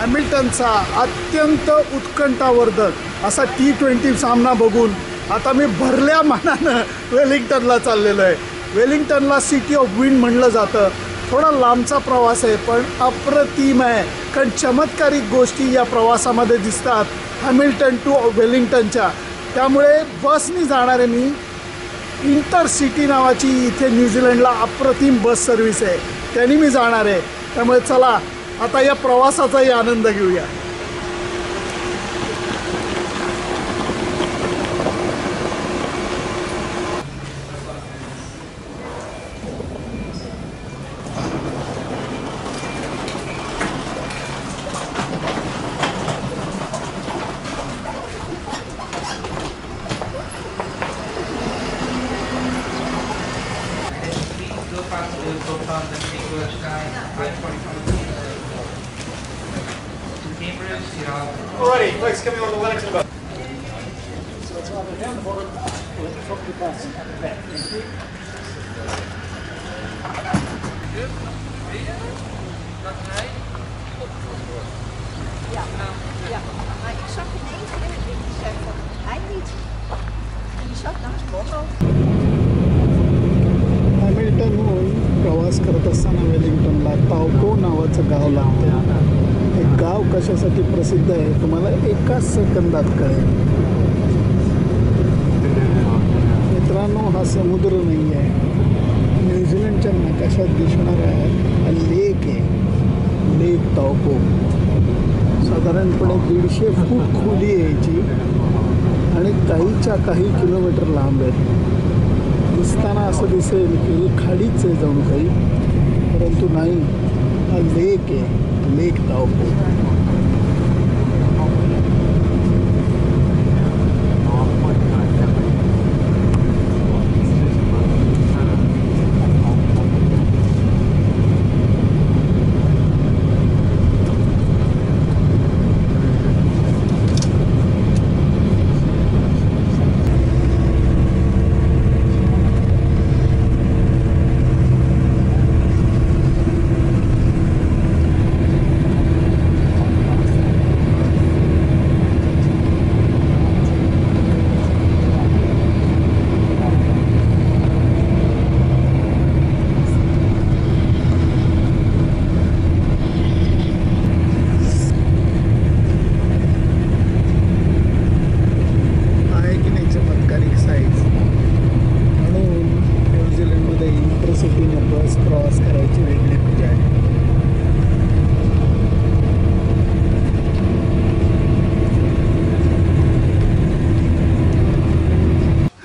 हॅमिल्टनचा अत्यंत उत्कंठावर्धक असा T20 सामना बघून आता मी भरल्या मनानं वेलिंग्टनला चाललेलो आहे। वेलिंग्टनला सिटी ऑफ विंड म्हणलं जातं। थोडा लांबचा प्रवास आहे पण अप्रतिम आहे, कारण चमत्कारिक गोष्टी या प्रवासामध्ये दिसतात हॅमिल्टन टू वेलिंग्टनच्या। त्यामुळे बसनी जाणार आहे मी। इंटरसिटी नावाची इथे न्यूझीलंडला अप्रतिम बस सर्व्हिस आहे, त्यांनी मी जाणार आहे। त्यामुळे चला आता या प्रवासाचाही आनंद घेऊया। Alrighty, folks, coming on the Wellington bus. So let's have a hand for the bus. Ja, maar ik zag ineens en ik zei van, hij niet. Die zat naast Bono. हॅमिल्टनहून प्रवास करत असताना वेलिंग्टनला तावको नावाचं गाव लागतं। हे गाव कशासाठी प्रसिद्ध आहे तुम्हाला एका सेकंदात कळेल। मित्रांनो, हा समुद्र नाही आहे, न्यूझीलंडच्या नकाशात दिसणारा हा लेक आहे, लेक तावको। साधारणपणे 150 फूट खोली आहे याची आणि काही किलोमीटर लांब आहे। दिसताना असं दिसेल की ही खाडीच आहे जणू काही, परंतु नाही, हा लेक आहे, लेक तावको। बस प्रवास करायची वेगळी मजा आहे।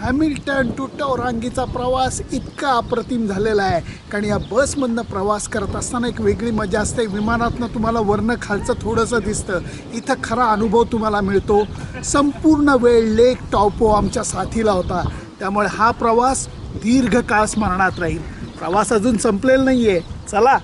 हॅमिल्टन टू टौरांगीचा प्रवास इतका अप्रतिम झालेला आहे, कारण या बसमधनं प्रवास करत असताना एक वेगळी मजा असते। विमानातनं तुम्हाला वरनं खालचं थोडंसं दिसतं, इथं खरा अनुभव तुम्हाला मिळतो। संपूर्ण वेळ लेक तावको आमच्या साथीला होता, त्यामुळे हा प्रवास दीर्घकाळ स्मरणात राहील। प्रवास अजून संपलेला नाहीये, चला